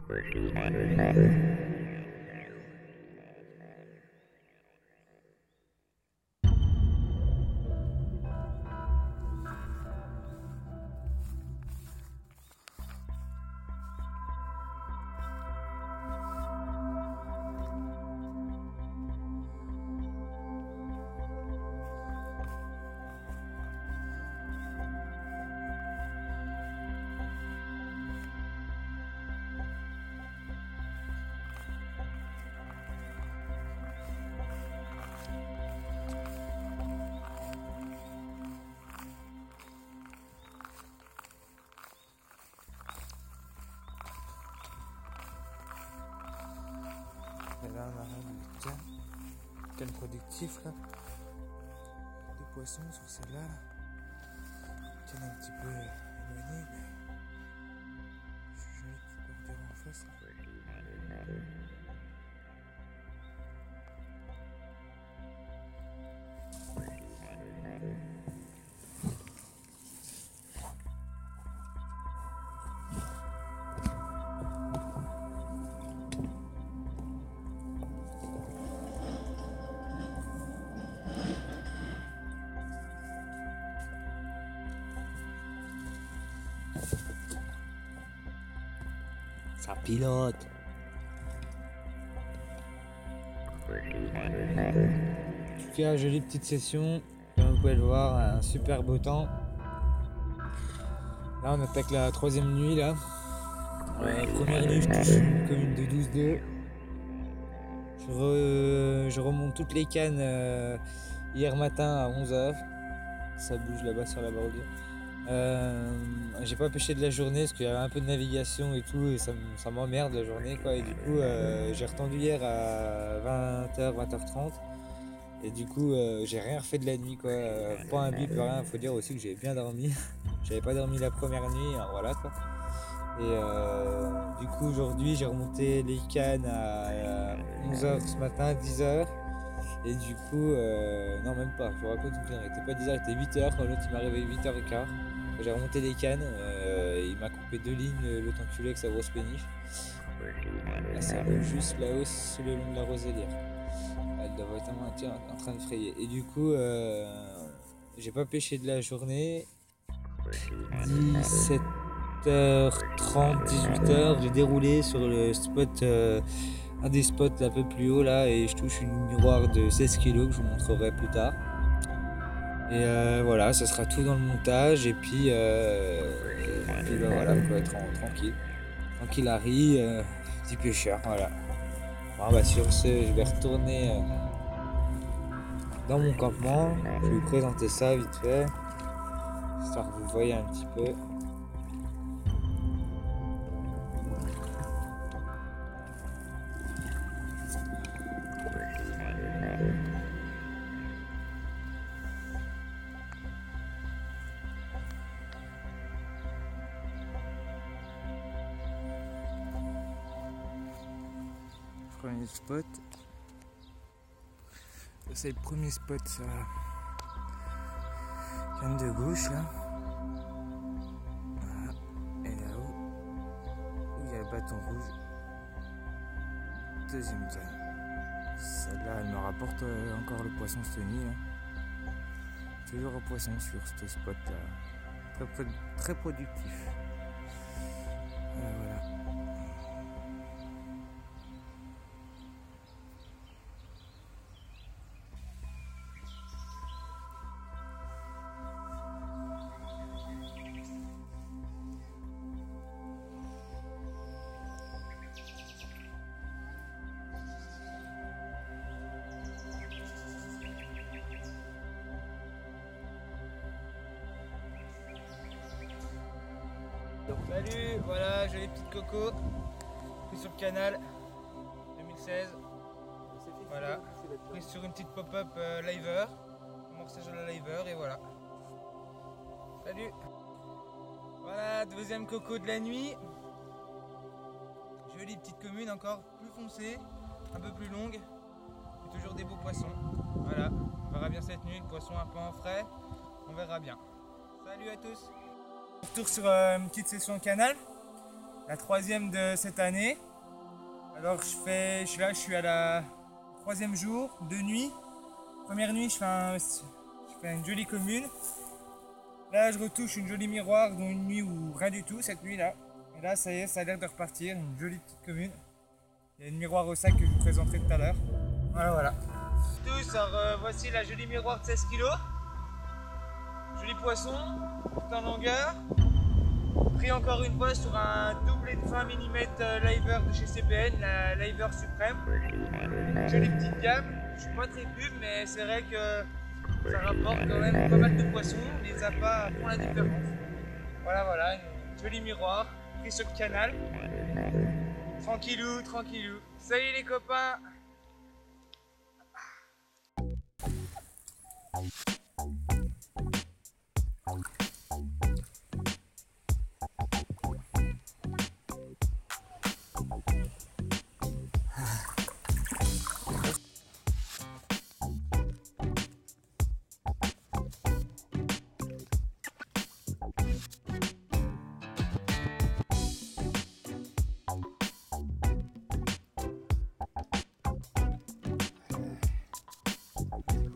Et là on a un canne productif là, des poissons sur celle-là, canne un petit peu éloignée, mais je suis joli petit bordure en face là. Ça pilote. En tout cas, jolie petite session. Comme vous pouvez le voir, un super beau temps. Là, on attaque la 3e nuit là. Première nuit, je touche une commune de 12-2. Je remonte toutes les cannes hier matin à 11h. Ça bouge là-bas sur la bordure. J'ai pas pêché de la journée parce qu'il y avait un peu de navigation et tout et ça m'emmerde la journée quoi, et du coup j'ai retendu hier à 20h, 20h30 et du coup j'ai rien refait de la nuit quoi, pas un bip, rien. Faut dire aussi que j'ai bien dormi. J'avais pas dormi la première nuit, alors voilà quoi. Et du coup aujourd'hui j'ai remonté les cannes à 11h ce matin, 10h. Et du coup, non même pas, je vous raconte une connerie, il était pas 10h, il était 8h quand l'autre il m'a réveillé 8h15. J'ai remonté les cannes, il m'a coupé 2 lignes, le temps que avec sa grosse péniche. Là ça roule juste là-haut le long de la Roselière. Elle doit être en train de frayer. Et du coup, j'ai pas pêché de la journée. 17h30, 18h, j'ai déroulé sur le spot, un des spots un peu plus haut là, et je touche une ligne noire de 16 kg que je vous montrerai plus tard. Et voilà, ça sera tout dans le montage, et puis bah voilà, on peut être tranquille Harry, petit pêcheur, voilà. Bon bah sur ce, je vais retourner dans mon campement, je vais vous présenter ça vite fait, histoire que vous voyez un petit peu. Premier spot. C'est le premier spot, ça. Canne de gauche là. Voilà. Et là-haut, où il y a le bâton rouge. Deuxième canne. Celle-là, elle me rapporte encore le poisson cette nuit là. Toujours au poisson sur ce spot là. Très productif. Voilà. Salut, voilà, j'ai les petites cocos pris sur le canal 2016. Voilà, pris sur une petite pop-up liver, amorçage à la liver, et voilà. Salut. Voilà, deuxième coco de la nuit. Jolie petite commune, encore plus foncée, un peu plus longue, et toujours des beaux poissons. Voilà, on verra bien cette nuit, le poisson un peu en frais, on verra bien. Salut à tous. Retour sur une petite session canal. la troisième de cette année. Alors je suis à la troisième jour, deux nuits. Première nuit, je fais une jolie commune. Là, je retouche une jolie miroir, dont une nuit où rien du tout, cette nuit-là. Et là, ça y est, ça a l'air de repartir, une jolie petite commune. Il y a une miroir au sac que je vous présenterai tout à l'heure. Voilà, voilà. Tous, alors voici la jolie miroir de 16 kg. Joli poisson, tout en longueur. Pris encore une fois sur un doublé de 20 mm Liver de chez CBN, la Liver Suprême. Jolie petite gamme, je suis pas très pub, mais c'est vrai que ça rapporte quand même pas mal de poissons. Les appâts font la différence. Voilà, voilà, une jolie miroir, pris sur le canal. Tranquillou, tranquillou. Salut les copains!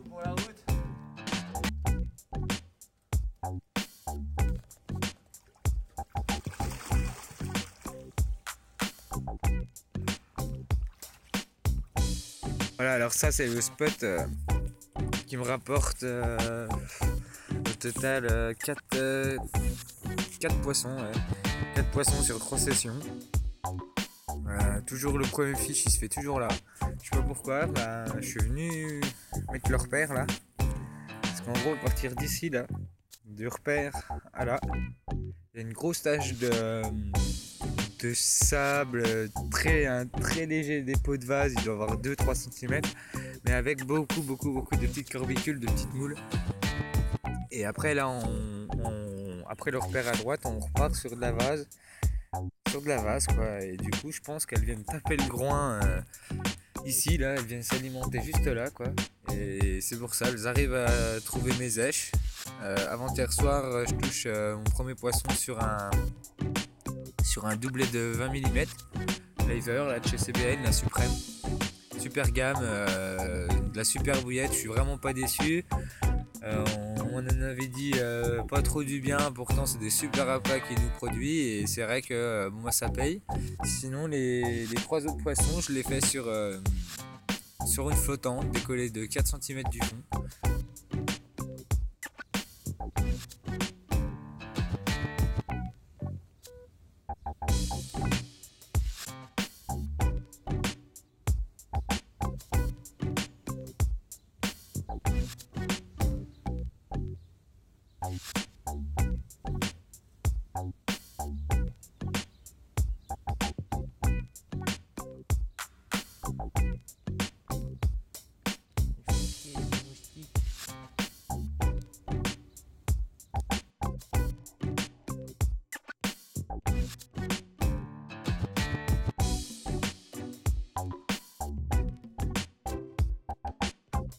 Pour la route. Voilà, alors ça c'est le spot qui me rapporte au total 4 poissons, ouais. 4 poissons sur 3 sessions. Toujours le premier fiche, il se fait toujours là. Je sais pas pourquoi, je suis venu mettre le repère là. Parce qu'en gros, à partir d'ici là, du repère à là, il y a une grosse tache de sable très léger, des pots de vase, il doit avoir 2-3 cm, mais avec beaucoup de petites corbicules, de petites moules. Et après là, après le repère à droite, on repart sur de la vase quoi. Et du coup, je pense qu'elles viennent taper le groin ici là, elles viennent s'alimenter juste là quoi. Et c'est pour ça, elles arrivent à trouver mes èches. Avant-hier soir, je touche mon premier poisson sur un doublet de 20 mm. Liver, là de chez CBN, la Suprême. Super gamme, de la super bouillette, je suis vraiment pas déçu. On en avait dit pas trop du bien, pourtant c'est des super appâts qu'il nous produit et c'est vrai que moi ça paye. Sinon les 3 autres poissons, je les fais sur une flottante décollée de 4 cm du fond.